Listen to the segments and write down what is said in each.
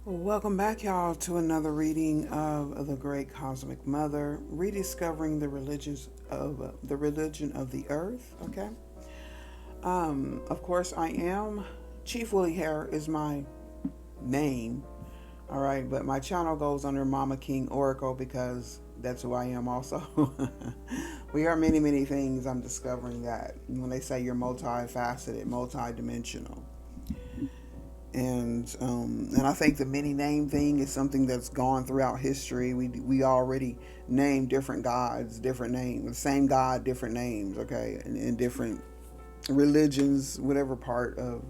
Welcome back, y'all, to another reading of the Great Cosmic Mother, rediscovering the religion of the Earth. Okay. Of course, I am Chief Willie Hare is my name. All right, but my channel goes under Mama King Oracle because that's who I am. Also, we are many, many things. I'm discovering that when they say you're multifaceted, multidimensional. And I think the many name thing is something that's gone throughout history. We already name different gods, different names, the same God, different names. Okay, in different religions, whatever part of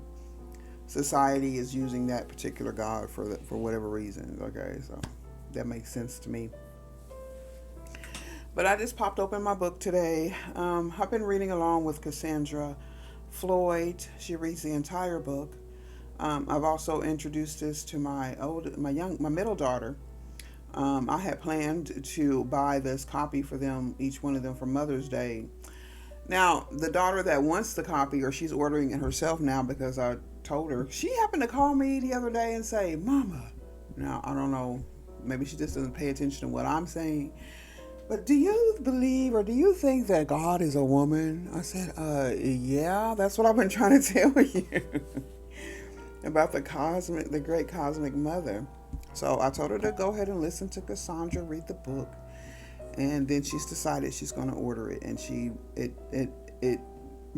society is using that particular god for whatever reasons. Okay, so that makes sense to me. But I just popped open my book today. I've been reading along with Cassandra Floyd. She reads the entire book. I've also introduced this to my middle daughter. I had planned to buy this copy for them, each one of them, for Mother's Day. Now, the daughter that wants the copy, or she's ordering it herself now because I told her, she happened to call me the other day and say, "Mama." Now, I don't know, maybe she just doesn't pay attention to what I'm saying. But do you believe or do you think that God is a woman? I said, yeah, that's what I've been trying to tell you about the great cosmic mother. So I told her to go ahead and listen to Cassandra read the book, and then she's decided she's going to order it, and it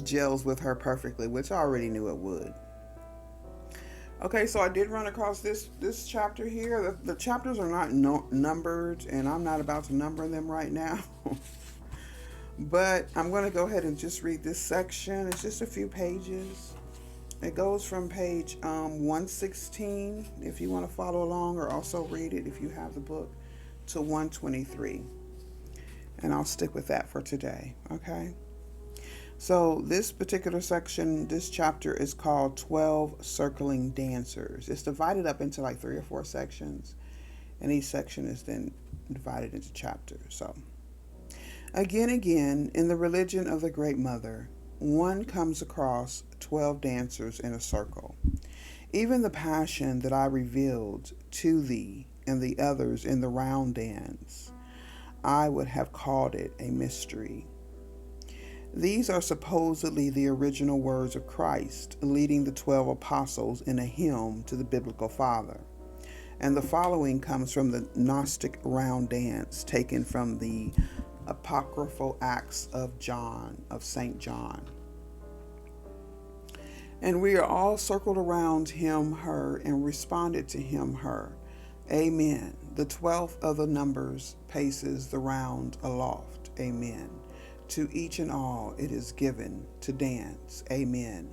gels with her perfectly, which I already knew it would. Okay, so I did run across this chapter here. The chapters are not numbered, and I'm not about to number them right now. But I'm going to go ahead and just read this section. It's just a few pages. It goes from page 116, if you want to follow along, or also read it if you have the book, to 123. And I'll stick with that for today, okay? So this particular section, this chapter is called 12 Circling Dancers. It's divided up into like 3 or 4 sections, and each section is then divided into chapters. So, again, in the religion of the Great Mother, one comes across 12 dancers in a circle. Even the passion that I revealed to thee and the others in the round dance, I would have called it a mystery. These are supposedly the original words of Christ leading the 12 apostles in a hymn to the biblical Father. And the following comes from the Gnostic round dance taken from the apocryphal Acts of St. John. And we are all circled around him, her, and responded to him, her. Amen. The 12th of the numbers paces the round aloft. Amen. To each and all it is given to dance. Amen.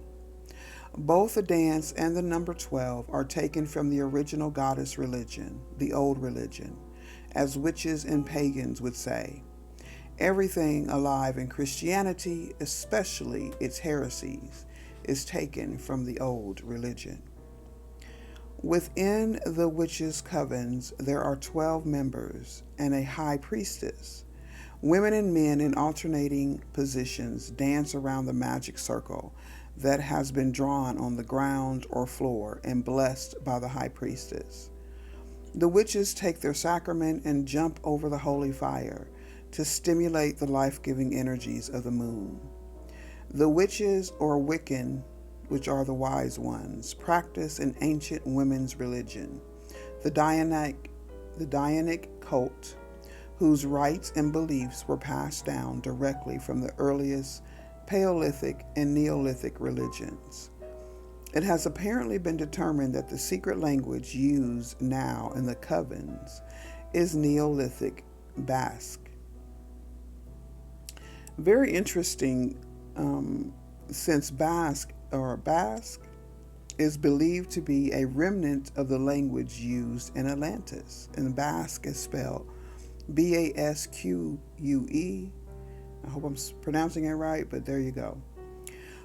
Both the dance and the number 12 are taken from the original goddess religion, the old religion, as witches and pagans would say. Everything alive in Christianity, especially its heresies, is taken from the old religion. Within the witches' covens, there are 12 members and a high priestess. Women and men in alternating positions dance around the magic circle that has been drawn on the ground or floor and blessed by the high priestess. The witches take their sacrament and jump over the holy fire to stimulate the life-giving energies of the moon. The witches, or Wiccan, which are the wise ones, practice an ancient women's religion, the Dianic cult, whose rites and beliefs were passed down directly from the earliest Paleolithic and Neolithic religions. It has apparently been determined that the secret language used now in the covens is Neolithic Basque. Very interesting, since Basque is believed to be a remnant of the language used in Atlantis, and Basque is spelled Basque. I hope I'm pronouncing it right, but there you go.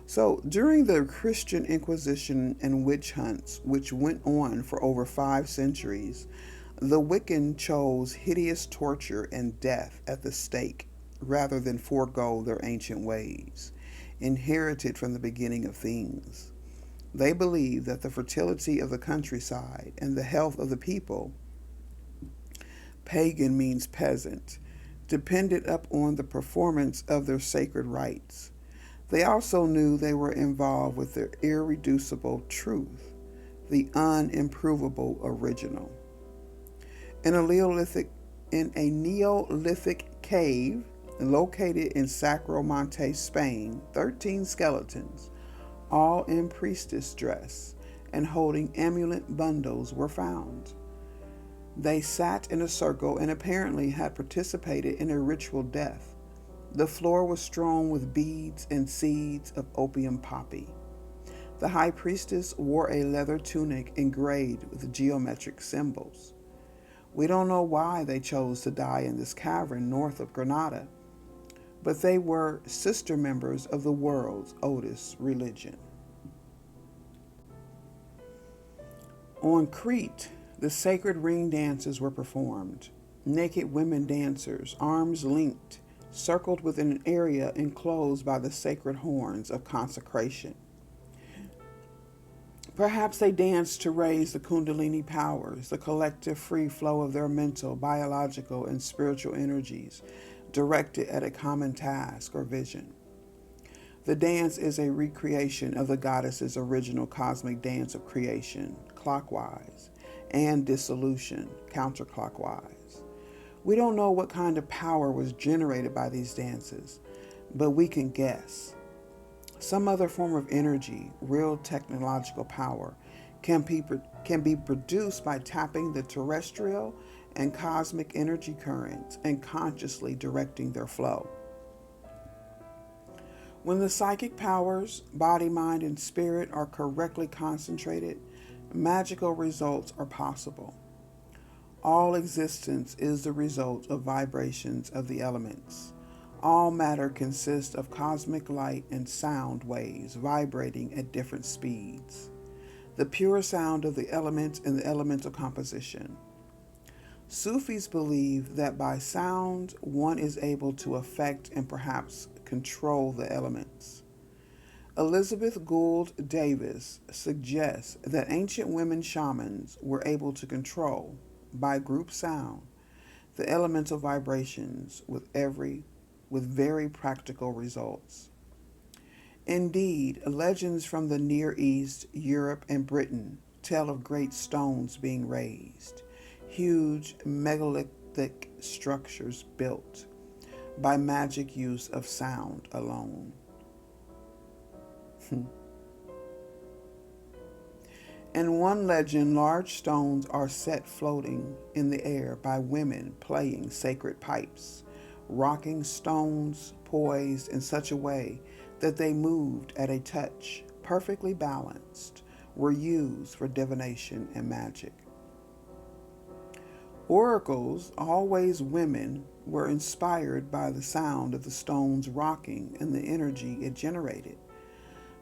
So, during the Christian Inquisition and witch hunts, which went on for over 5 centuries, the Wiccan chose hideous torture and death at the stake rather than forego their ancient ways, inherited from the beginning of things. They believed that the fertility of the countryside and the health of the people, pagan means peasant, depended upon the performance of their sacred rites. They also knew they were involved with their irreducible truth, the unimprovable original. In a Neolithic cave located in Sacromonte, Spain, 13 skeletons, all in priestess dress and holding amulet bundles, were found. They sat in a circle and apparently had participated in a ritual death. The floor was strewn with beads and seeds of opium poppy. The high priestess wore a leather tunic engraved with geometric symbols. We don't know why they chose to die in this cavern north of Granada, but they were sister members of the world's oldest religion. On Crete, the sacred ring dances were performed. Naked women dancers, arms linked, circled within an area enclosed by the sacred horns of consecration. Perhaps they danced to raise the Kundalini powers, the collective free flow of their mental, biological, and spiritual energies, directed at a common task or vision. The dance is a recreation of the goddess's original cosmic dance of creation, clockwise, and dissolution, counterclockwise. We don't know what kind of power was generated by these dances, but we can guess. Some other form of energy, real technological power, can be produced by tapping the terrestrial and cosmic energy currents and consciously directing their flow. When the psychic powers, body, mind, and spirit are correctly concentrated, magical results are possible. All existence is the result of vibrations of the elements. All matter consists of cosmic light and sound waves vibrating at different speeds. The pure sound of the elements and the elemental composition. Sufis believe that by sound one is able to affect and perhaps control the elements. Elizabeth Gould Davis suggests that ancient women shamans were able to control, by group sound, the elemental vibrations with very practical results. Indeed, legends from the Near East, Europe, and Britain tell of great stones being raised, huge megalithic structures built by magic use of sound alone. In one legend, large stones are set floating in the air by women playing sacred pipes, rocking stones poised in such a way that they moved at a touch, perfectly balanced, were used for divination and magic. Oracles, always women, were inspired by the sound of the stones rocking and the energy it generated.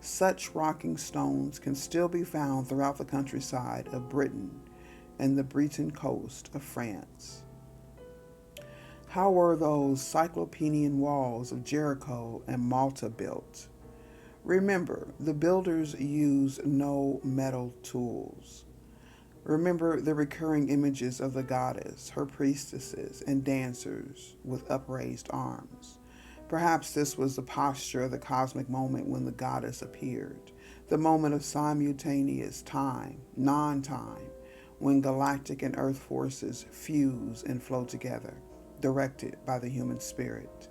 Such rocking stones can still be found throughout the countryside of Britain and the Breton coast of France. How were those cyclopean walls of Jericho and Malta built? Remember, the builders used no metal tools. Remember the recurring images of the goddess, her priestesses, and dancers with upraised arms. Perhaps this was the posture of the cosmic moment when the goddess appeared, the moment of simultaneous time, non-time, when galactic and earth forces fuse and flow together, directed by the human spirit.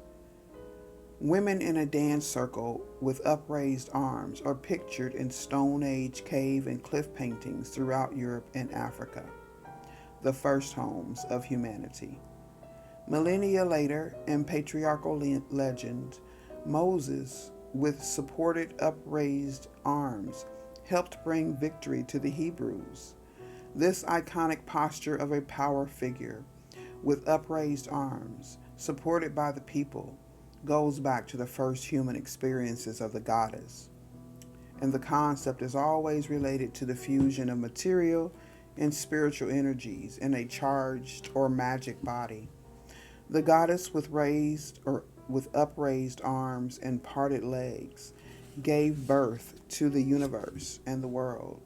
Women in a dance circle with upraised arms are pictured in Stone Age cave and cliff paintings throughout Europe and Africa, the first homes of humanity. Millennia later, in patriarchal legend, Moses, with supported upraised arms, helped bring victory to the Hebrews. This iconic posture of a power figure with upraised arms, supported by the people, goes back to the first human experiences of the goddess. And the concept is always related to the fusion of material and spiritual energies in a charged or magic body. The goddess with upraised arms and parted legs gave birth to the universe and the world.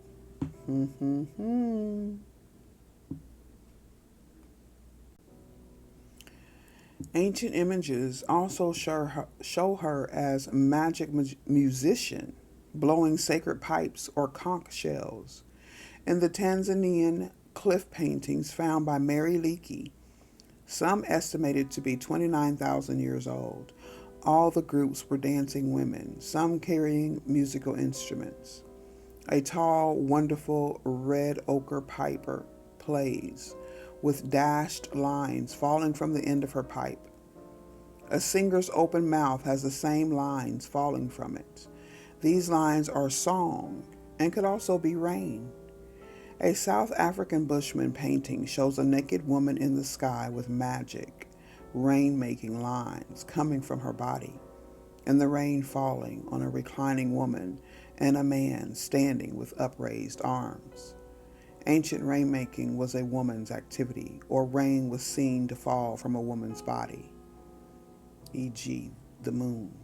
Ancient images also show her as magic musician, blowing sacred pipes or conch shells. In the Tanzanian cliff paintings found by Mary Leakey, some estimated to be 29,000 years old, all the groups were dancing women, some carrying musical instruments. A tall, wonderful red ochre piper plays, with dashed lines falling from the end of her pipe. A singer's open mouth has the same lines falling from it. These lines are song and could also be rain. A South African Bushman painting shows a naked woman in the sky with magic, rain-making lines coming from her body, and the rain falling on a reclining woman and a man standing with upraised arms. Ancient rainmaking was a woman's activity, or rain was seen to fall from a woman's body, e.g., the moon.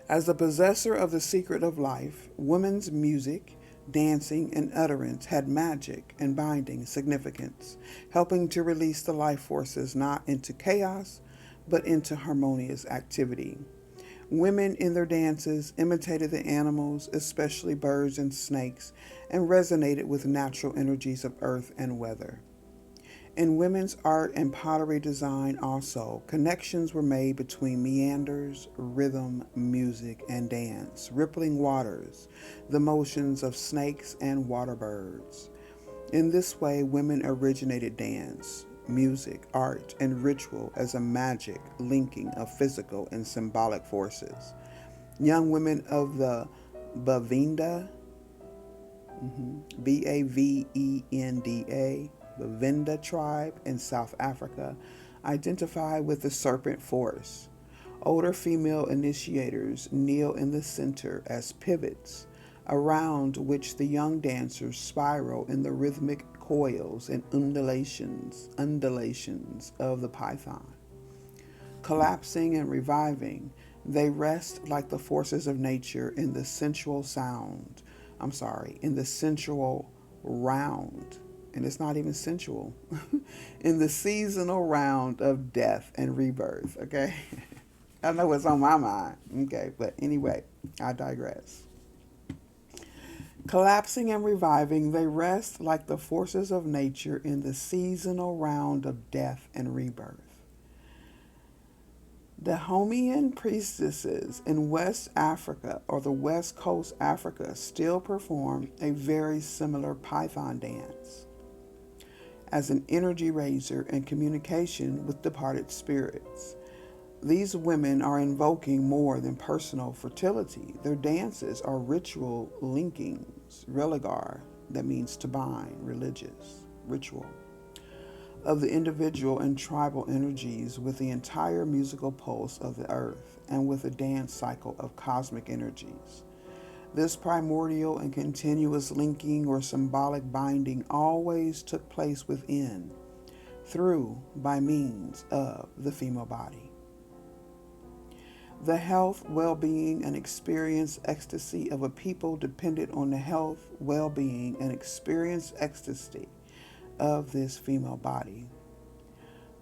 As the possessor of the secret of life, women's music, dancing, and utterance had magic and binding significance, helping to release the life forces not into chaos, but into harmonious activity. Women in their dances imitated the animals, especially birds and snakes, and resonated with natural energies of earth and weather. In women's art and pottery design also, connections were made between meanders, rhythm, music, and dance, rippling waters, the motions of snakes and water birds. In this way, women originated dance, music, art, and ritual as a magic linking of physical and symbolic forces. Young women of the Bavenda, Bavenda, the Venda tribe in South Africa, identify with the serpent force. Older female initiators kneel in the center as pivots, around which the young dancers spiral in the rhythmic coils and undulations of the python. Collapsing and reviving, they rest like the forces of nature in the sensual round, and it's not even sensual, in the seasonal round of death and rebirth, okay? I know what's on my mind, okay? But anyway, I digress. Collapsing and reviving, they rest like the forces of nature in the seasonal round of death and rebirth. Dahomean priestesses in West Africa or the West Coast Africa still perform a very similar python dance as an energy raiser and communication with departed spirits. These women are invoking more than personal fertility. Their dances are ritual linkings, religar, that means to bind, religious, ritual, of the individual and tribal energies with the entire musical pulse of the earth and with a dance cycle of cosmic energies. This primordial and continuous linking or symbolic binding always took place within, through, by means of the female body. The health, well-being, and experience ecstasy of a people depended on the health, well-being, and experience ecstasy of this female body,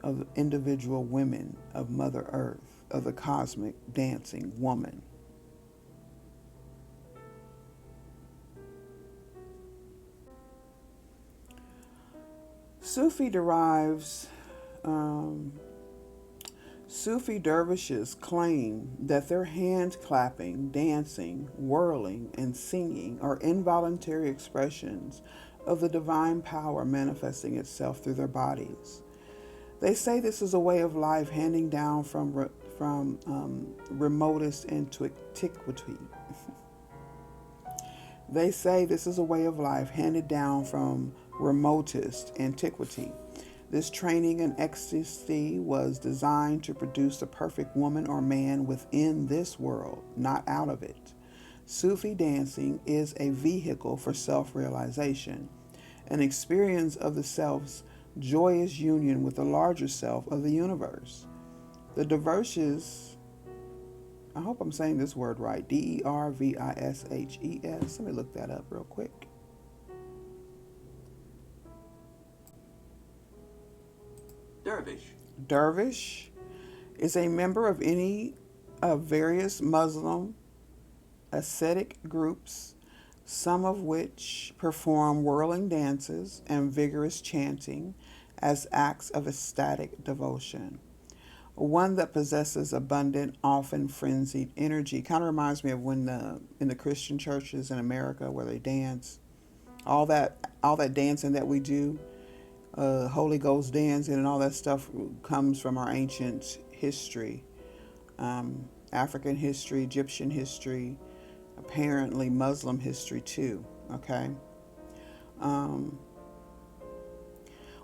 of individual women, of Mother Earth, of the cosmic dancing woman. Sufi dervishes claim that their hand clapping, dancing, whirling, and singing are involuntary expressions of the divine power manifesting itself through their bodies. They say this is a way of life handing down from remotest antiquity. They say this is a way of life handed down from remotest antiquity. This training and ecstasy was designed to produce a perfect woman or man within this world, not out of it. Sufi dancing is a vehicle for self-realization, an experience of the self's joyous union with the larger self of the universe. The dervishes I hope I'm saying this word right. Dervishes. Let me look that up real quick. Dervish. Dervish is a member of any of various Muslim ascetic groups, some of which perform whirling dances and vigorous chanting as acts of ecstatic devotion. One that possesses abundant, often frenzied energy. Kind of reminds me of when in the Christian churches in America where they dance, all that dancing that we do, Holy Ghost dancing and all that stuff comes from our ancient history, African history, Egyptian history, apparently Muslim history too. Okay. Um,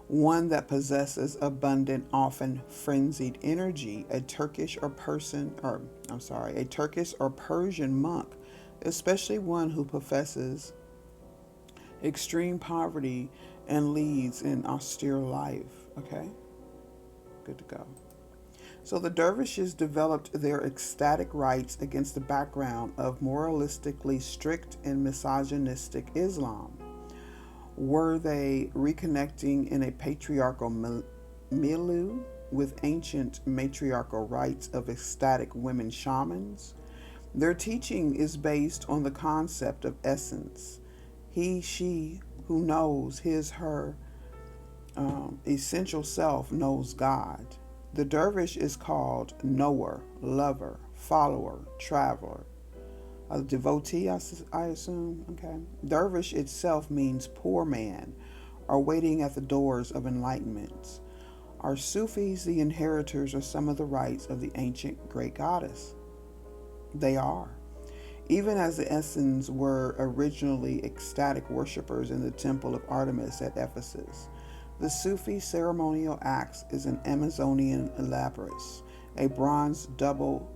One that possesses abundant, often frenzied energy, a Turkish or Persian monk, especially one who professes extreme poverty and leads an austere life. Okay, good to go. So the dervishes developed their ecstatic rites against the background of moralistically strict and misogynistic Islam. Were they reconnecting in a patriarchal milieu with ancient matriarchal rites of ecstatic women shamans? Their teaching is based on the concept of essence. He, she who knows his, her essential self knows God. The dervish is called knower, lover, follower, traveler. A devotee, I assume. Okay. Dervish itself means poor man, or waiting at the doors of enlightenment. Are Sufis the inheritors of some of the rites of the ancient great goddess? They are. Even as the Essenes were originally ecstatic worshippers in the temple of Artemis at Ephesus, the Sufi ceremonial axe is an Amazonian labrys, a bronze double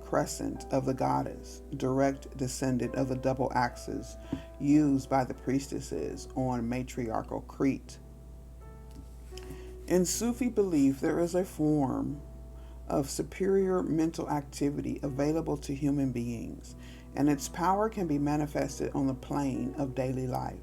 crescent of the goddess, direct descendant of the double axes used by the priestesses on matriarchal Crete. In Sufi belief, there is a form of superior mental activity available to human beings, and its power can be manifested on the plane of daily life.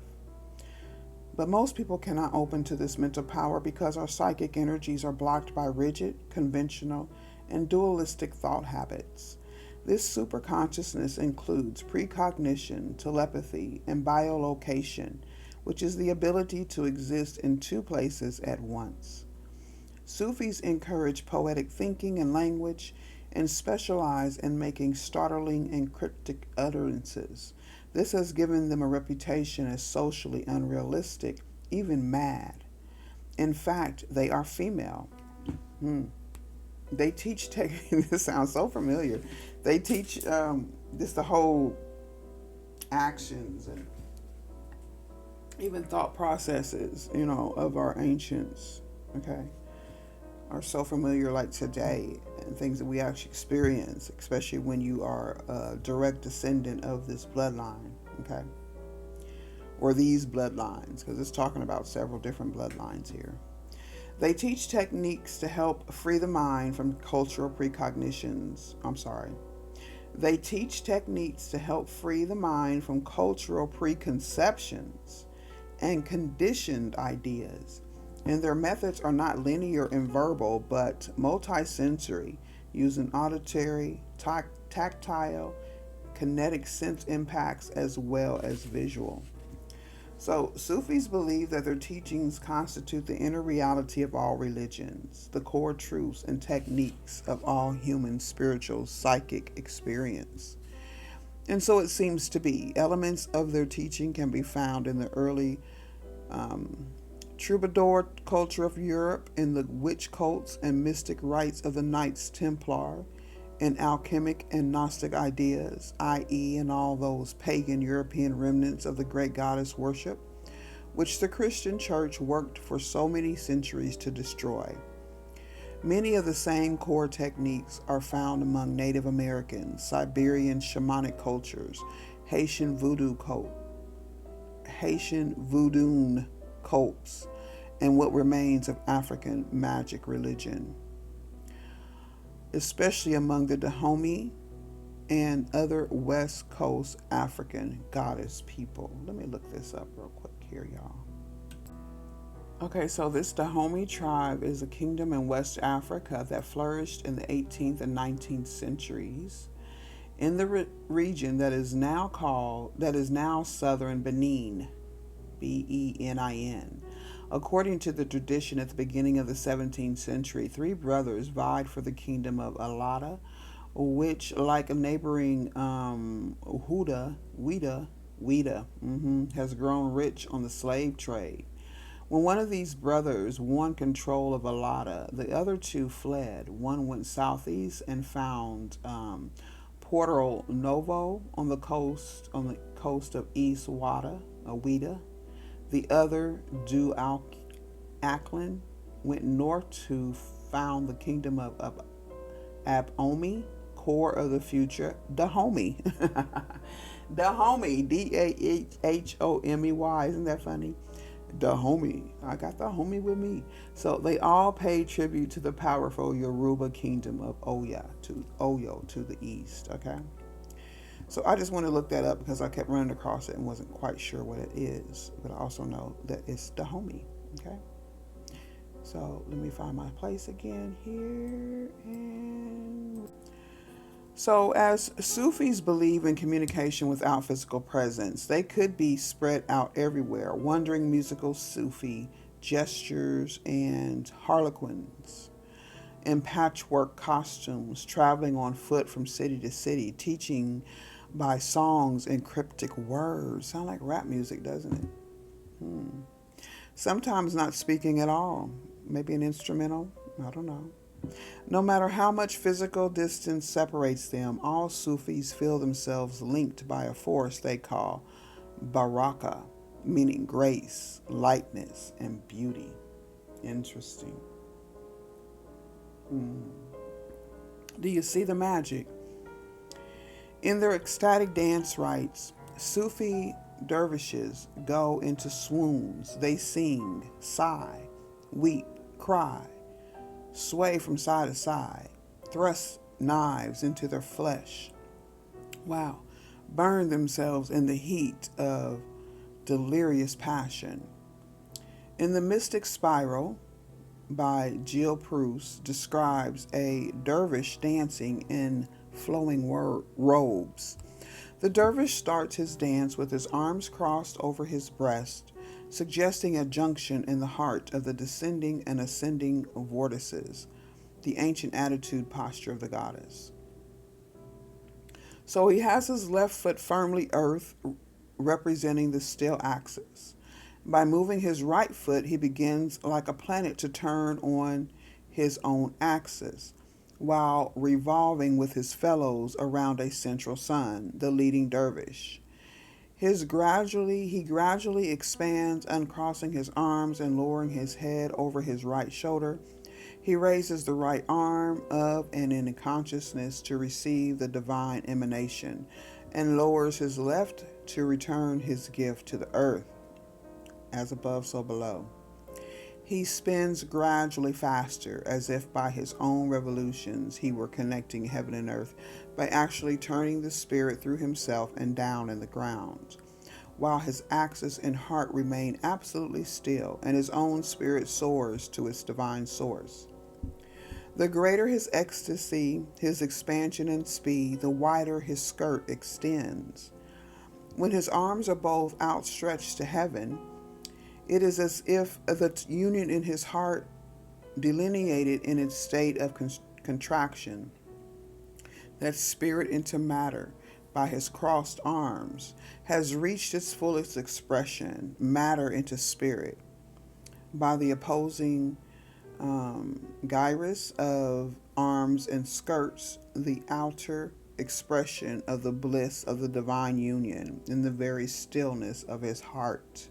But most people cannot open to this mental power because our psychic energies are blocked by rigid, conventional, and dualistic thought habits. This superconsciousness includes precognition, telepathy, and biolocation, which is the ability to exist in two places at once. Sufis encourage poetic thinking and language and specialize in making startling and cryptic utterances. This has given them a reputation as socially unrealistic, even mad. In fact, they are female. They teach this sounds so familiar. They teach this the whole actions and even thought processes, of our ancients. Okay, are so familiar like today, and things that we actually experience, especially when you are a direct descendant of this bloodline. Okay, or these bloodlines, because it's talking about several different bloodlines here. They teach techniques to help free the mind from cultural precognitions. They teach techniques to help free the mind from cultural preconceptions and conditioned ideas. And their methods are not linear and verbal, but multisensory, using auditory, tactile, kinetic sense impacts as well as visual. So, Sufis believe that their teachings constitute the inner reality of all religions, the core truths and techniques of all human spiritual psychic experience. And so it seems to be. Elements of their teaching can be found in the early troubadour culture of Europe, in the witch cults and mystic rites of the Knights Templar, in alchemic and Gnostic ideas, i.e., in all those pagan European remnants of the great goddess worship, which the Christian church worked for so many centuries to destroy. Many of the same core techniques are found among Native Americans, Siberian shamanic cultures, Haitian voodoo cults, and what remains of African magic religion, especially among the Dahomey, and other West Coast African goddess people. Let me look this up real quick here, y'all. Okay, so this Dahomey tribe is a kingdom in West Africa that flourished in the 18th and 19th centuries in the region that is now southern Benin, Benin. According to the tradition, at the beginning of the 17th century, three brothers vied for the kingdom of Alada, which, like a neighboring Ouida, has grown rich on the slave trade. When one of these brothers won control of Alada, the other two fled. One went southeast and found Porto Novo on the coast of East Ouida. The other, Du Acklin, went north to found the kingdom of Abomi, core of the future Dahomey. Dahomey, Dahomey. Isn't that funny? Dahomey. I got the homie with me. So they all paid tribute to the powerful Yoruba kingdom of Oyo to the east. Okay. So I just want to look that up because I kept running across it and wasn't quite sure what it is. But I also know that it's Dahomey. Okay. So let me find my place again here. So as Sufis believe in communication without physical presence, they could be spread out everywhere, wandering musical Sufi gestures and harlequins in patchwork costumes, traveling on foot from city to city, teaching by songs and cryptic words. Sound like rap music, doesn't it? Sometimes not speaking at all. Maybe an instrumental. I don't know. No matter how much physical distance separates them, all Sufis feel themselves linked by a force they call baraka, meaning grace, lightness, and beauty. Interesting. Do you see the magic? In their ecstatic dance rites, Sufi dervishes go into swoons. They sing, sigh, weep, cry, sway from side to side, thrust knives into their flesh. Wow. Burn themselves in the heat of delirious passion. In The Mystic Spiral by Gilles Proust describes a dervish dancing in flowing robes. The dervish starts his dance with his arms crossed over his breast, suggesting a junction in the heart of the descending and ascending vortices, the ancient attitude posture of the goddess. So he has his left foot firmly earth, representing the still axis. By moving his right foot, he begins like a planet to turn on his own axis, while revolving with his fellows around a central sun, the leading dervish. He gradually expands, uncrossing his arms and lowering his head over his right shoulder. He raises the right arm up and in consciousness to receive the divine emanation, and lowers his left to return his gift to the earth. As above, so below. He spins gradually faster, as if by his own revolutions he were connecting heaven and earth by actually turning the spirit through himself and down in the ground, while his axis and heart remain absolutely still, and his own spirit soars to its divine source. The greater his ecstasy, his expansion and speed, the wider his skirt extends. When his arms are both outstretched to heaven, it is as if the union in his heart, delineated in its state of contraction, that spirit into matter by his crossed arms, has reached its fullest expression, matter into spirit, by the opposing gyrus of arms and skirts, the outer expression of the bliss of the divine union in the very stillness of his heart.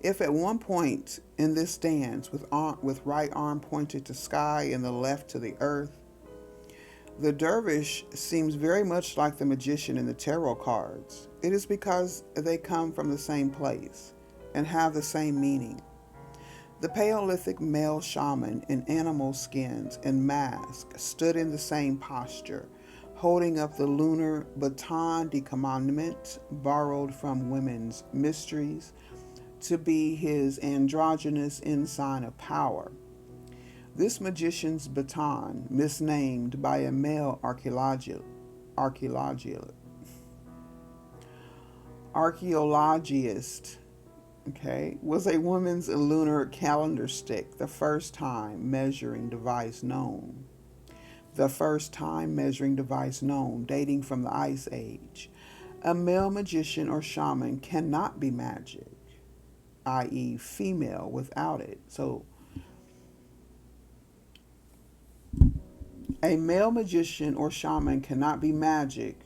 If at one point in this dance, with right arm pointed to sky and the left to the earth, the dervish seems very much like the magician in the tarot cards, it is because they come from the same place and have the same meaning. The Paleolithic male shaman in animal skins and mask stood in the same posture, holding up the lunar baton de commandement borrowed from women's mysteries to be his androgynous ensign of power. This magician's baton, misnamed by a male archaeologist, was a woman's lunar calendar stick, the first time measuring device known. The first time measuring device known, dating from the Ice Age. A male magician or shaman cannot be magic, i.e., female, without it. So, a male magician or shaman cannot be magic,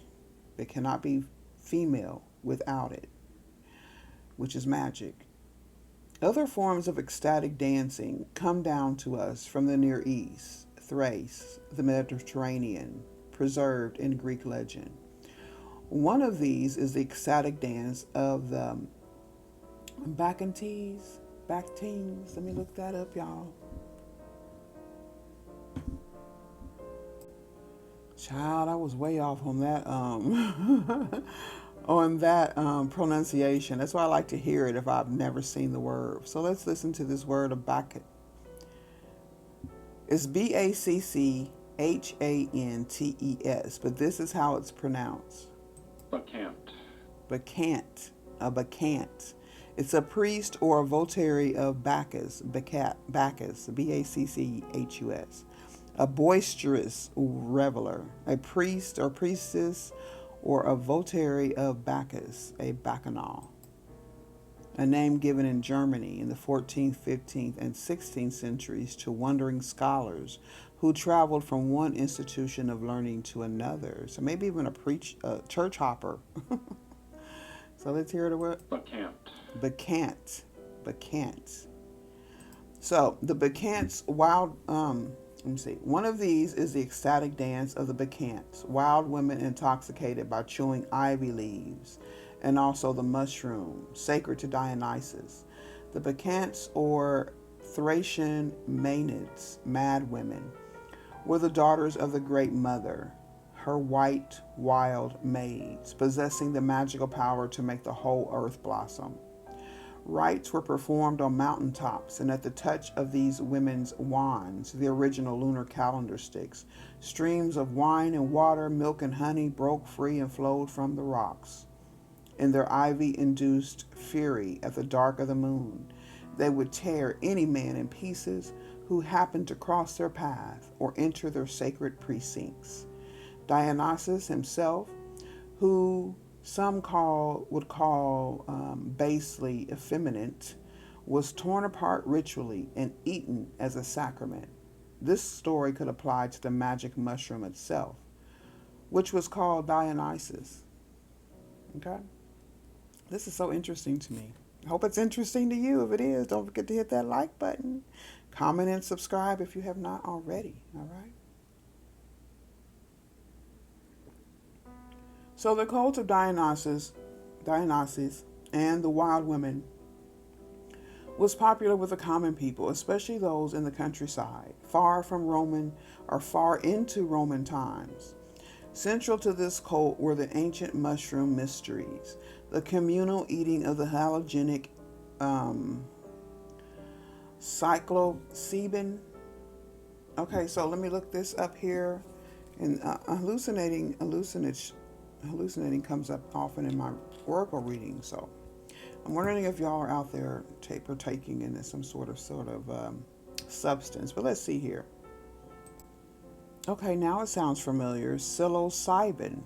they cannot be female without it, which is magic. Other forms of ecstatic dancing come down to us from the Near East, Thrace, the Mediterranean, preserved in Greek legend. One of these is the ecstatic dance of the Bacchantes. Let me look that up, y'all. Child, I was way off on that pronunciation. That's why I like to hear it if I've never seen the word. So let's listen to this word of Bacchantes. It's Bachantes, but this is how it's pronounced. Bacchant. A bacchant. It's a priest or a votary of Bacchus. Bacchus. Bacchus. A boisterous reveler. A priest or priestess or a votary of Bacchus. A bacchanal. A name given in Germany in the 14th, 15th, and 16th centuries to wandering scholars who traveled from one institution of learning to another. So maybe even a church hopper. So let's hear the word. Bacchant. So the Bacchants wild. Let me see. One of these is the ecstatic dance of the Bacchants, wild women intoxicated by chewing ivy leaves, and also the mushroom, sacred to Dionysus. The Bacchants, or Thracian Maenads, mad women, were the daughters of the Great Mother, her white, wild maids, possessing the magical power to make the whole earth blossom. Rites were performed on mountaintops, and at the touch of these women's wands, the original lunar calendar sticks, streams of wine and water, milk and honey broke free and flowed from the rocks. In their ivy-induced fury at the dark of the moon, they would tear any man in pieces who happened to cross their path or enter their sacred precincts. Dionysus himself, who some would call basely effeminate, was torn apart ritually and eaten as a sacrament. This story could apply to the magic mushroom itself, which was called Dionysus. Okay? This is so interesting to me. I hope it's interesting to you. If it is, don't forget to hit that like button. Comment and subscribe if you have not already. All right? So the cult of Dionysus and the wild women was popular with the common people, especially those in the countryside, far from Roman or far into Roman times. Central to this cult were the ancient mushroom mysteries, the communal eating of the halogenic psilocybin. Okay, so let me look this up here. And hallucinating comes up often in my oracle reading. So I'm wondering if y'all are out there partaking in some sort of substance. But let's see here. Okay, now it sounds familiar. Psilocybin.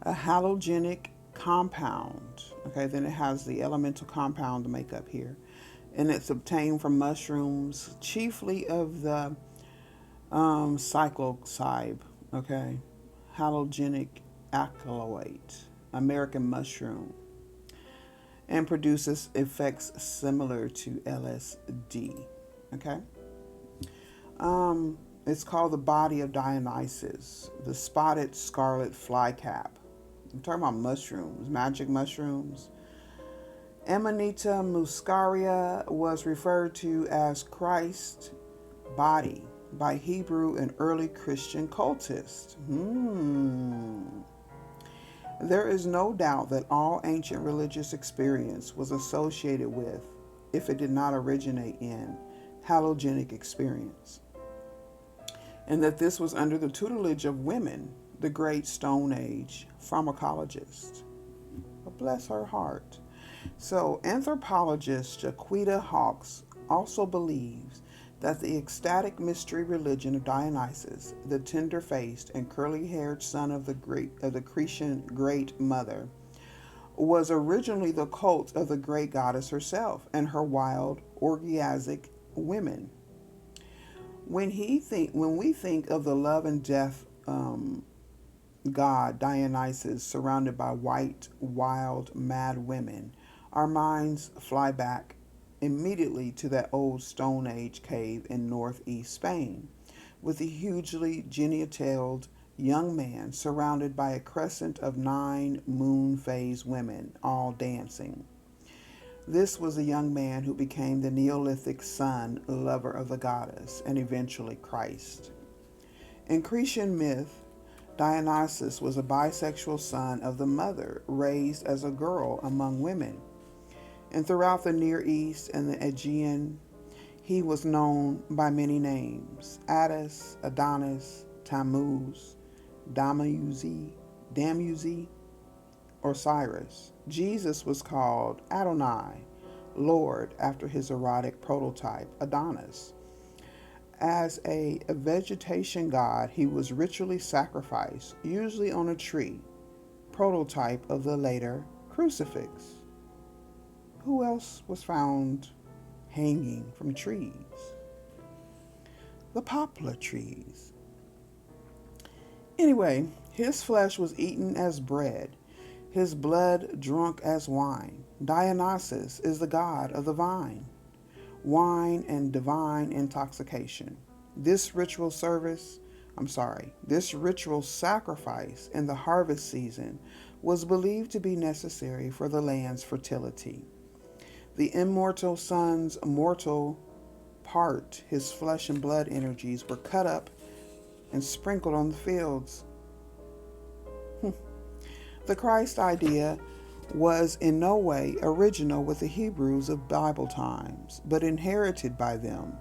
A halogenic compound. Okay, then it has the elemental compound to make up here. And it's obtained from mushrooms, chiefly of the psilocybe. Okay, halogenic alkaloid, American mushroom, and produces effects similar to LSD. Okay. It's called the body of Dionysus, the spotted scarlet flycap. I'm talking about mushrooms, magic mushrooms. Amanita muscaria was referred to as Christ's body, by Hebrew and early Christian cultists. There is no doubt that all ancient religious experience was associated with, if it did not originate in, halogenic experience, and that this was under the tutelage of women, the great Stone Age pharmacologists. But bless her heart. So, anthropologist Jaquita Hawkes also believes that the ecstatic mystery religion of Dionysus, the tender-faced and curly-haired son of the Cretan Great Mother, was originally the cult of the great goddess herself and her wild, orgiastic women. When we think of the love and death god Dionysus surrounded by white, wild, mad women, our minds fly back immediately to that old Stone Age cave in northeast Spain, with a hugely genital-tailed young man surrounded by a crescent of 9 moon phase women, all dancing. This was a young man who became the Neolithic son, lover of the goddess, and eventually Christ. In Cretan myth, Dionysus was a bisexual son of the mother, raised as a girl among women. And throughout the Near East and the Aegean, he was known by many names: Attis, Adonis, Tammuz, Damuzi, or Cyrus. Jesus was called Adonai, Lord, after his erotic prototype, Adonis. As a vegetation god, he was ritually sacrificed, usually on a tree, prototype of the later crucifix. Who else was found hanging from trees? The poplar trees. Anyway, his flesh was eaten as bread, his blood drunk as wine. Dionysus is the god of the vine, wine and divine intoxication. This ritual sacrifice in the harvest season was believed to be necessary for the land's fertility. The immortal son's mortal part, his flesh and blood energies, were cut up and sprinkled on the fields. The Christ idea was in no way original with the Hebrews of Bible times, but inherited by them,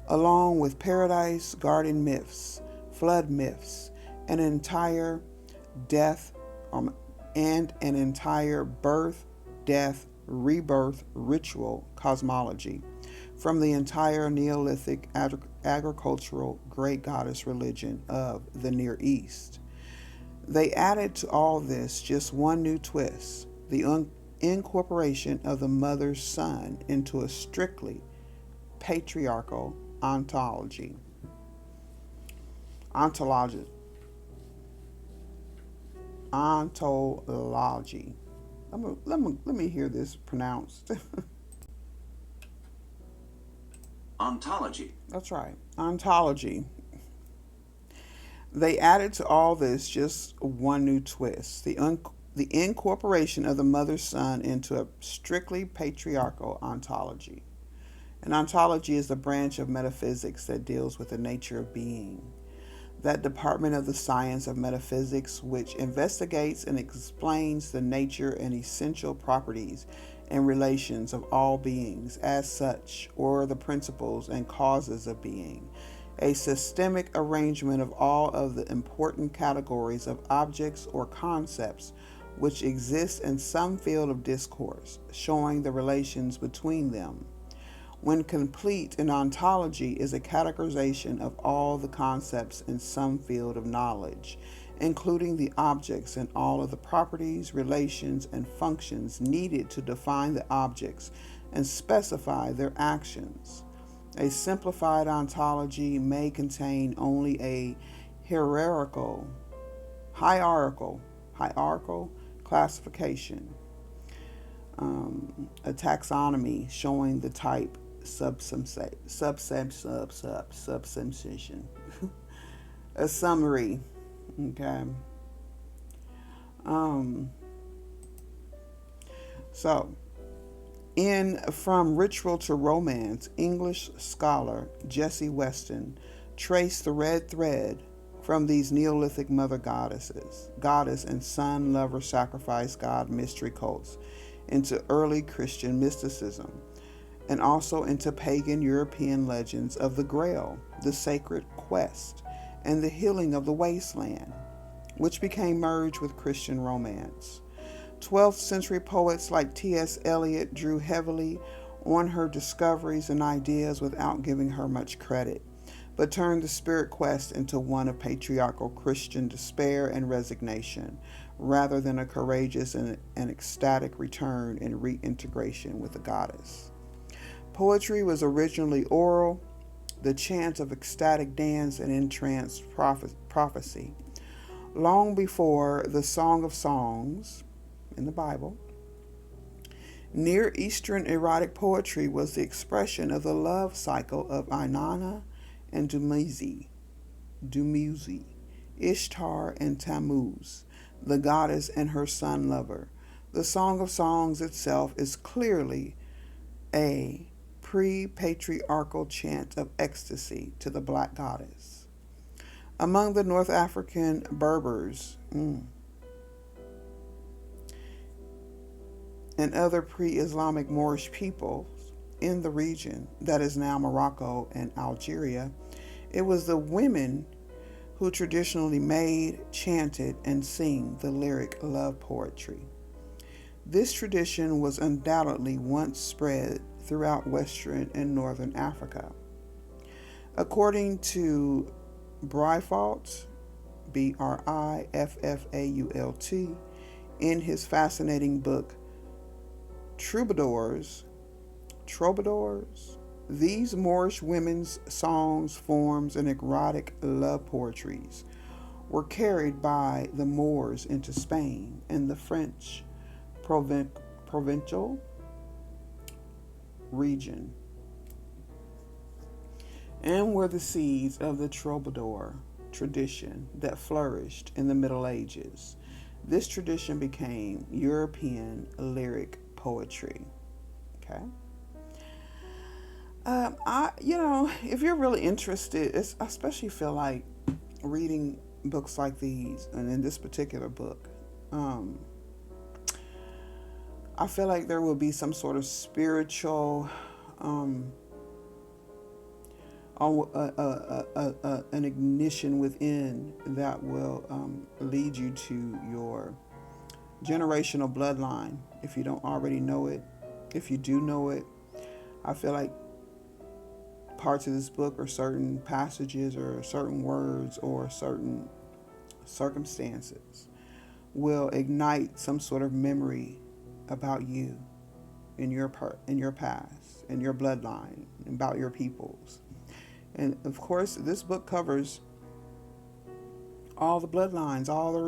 along with paradise garden myths, flood myths, and an entire birth, death, rebirth ritual cosmology from the entire Neolithic agricultural great goddess religion of the Near East. They added to all this just one new twist: the incorporation of the mother's son into a strictly patriarchal ontology. Ontology. Let me hear this pronounced. Ontology. That's right. Ontology. They added to all this just one new twist: the incorporation of the mother's son into a strictly patriarchal ontology. An ontology is the branch of metaphysics that deals with the nature of being. That department of the science of metaphysics which investigates and explains the nature and essential properties and relations of all beings as such, or the principles and causes of being. A systemic arrangement of all of the important categories of objects or concepts which exist in some field of discourse, showing the relations between them. When complete, an ontology is a categorization of all the concepts in some field of knowledge, including the objects and all of the properties, relations, and functions needed to define the objects and specify their actions. A simplified ontology may contain only a hierarchical classification, a taxonomy showing the type, subsumption, a summary. Okay. So, in From Ritual to Romance, English scholar Jesse Weston trace the red thread from these Neolithic mother goddesses, goddess and son lover sacrifice god mystery cults into early Christian mysticism, and also into pagan European legends of the Grail, the sacred quest, and the healing of the wasteland, which became merged with Christian romance. 12th century poets like T.S. Eliot drew heavily on her discoveries and ideas without giving her much credit, but turned the spirit quest into one of patriarchal Christian despair and resignation, rather than a courageous and ecstatic return and reintegration with the goddess. Poetry was originally oral, the chant of ecstatic dance and entranced prophecy. Long before the Song of Songs in the Bible, Near Eastern erotic poetry was the expression of the love cycle of Inanna and Dumuzi, Ishtar and Tammuz, the goddess and her son lover. The Song of Songs itself is clearly a pre-patriarchal chant of ecstasy to the black goddess. Among the North African Berbers and other pre-Islamic Moorish peoples in the region that is now Morocco and Algeria, it was the women who traditionally made, chanted, and sing the lyric love poetry. This tradition was undoubtedly once spread throughout Western and Northern Africa. According to Brifault, Brifault, in his fascinating book Troubadours, these Moorish women's songs, forms, and erotic love poetries were carried by the Moors into Spain and the French provincial region, and were the seeds of the troubadour tradition that flourished in the Middle Ages. This tradition became European lyric poetry. Okay. If you're really interested, I especially feel like reading books like these, and in this particular book, I feel like there will be some sort of spiritual, an ignition within that will lead you to your generational bloodline. If you don't already know it, if you do know it, I feel like parts of this book or certain passages or certain words or certain circumstances will ignite some sort of memory about you in your past, in your bloodline, about your peoples. And of course, this book covers all the bloodlines, all the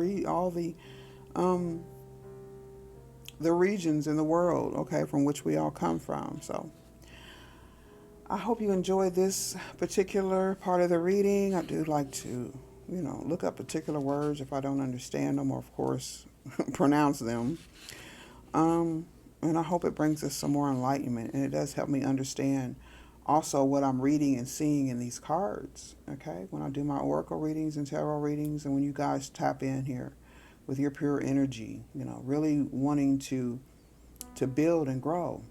regions in the world, okay, from which we all come from. So I hope you enjoyed this particular part of the reading. I do like to, look up particular words if I don't understand them, or of course pronounce them. And I hope it brings us some more enlightenment, and it does help me understand also what I'm reading and seeing in these cards, okay? When I do my oracle readings and tarot readings, and when you guys tap in here with your pure energy, really wanting to build and grow,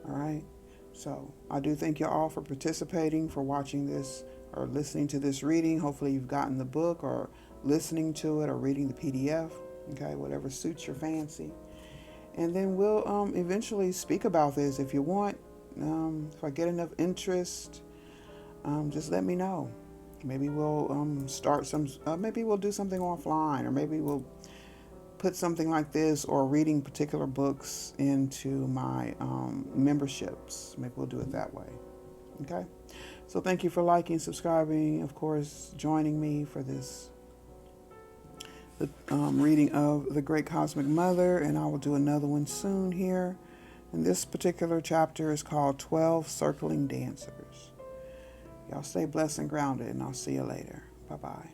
all right? So I do thank you all for participating, for watching this or listening to this reading. Hopefully you've gotten the book or listening to it or reading the PDF, okay? Whatever suits your fancy. And then we'll eventually speak about this if you want. If I get enough interest, just let me know. Maybe we'll start maybe we'll do something offline, or maybe we'll put something like this or reading particular books into my memberships. Maybe we'll do it that way. Okay? So thank you for liking, subscribing, of course, joining me for this reading of the Great Cosmic Mother, and I will do another one soon here. And this particular chapter is called 12 Circling Dancers. Y'all stay blessed and grounded, and I'll see you later. Bye-bye.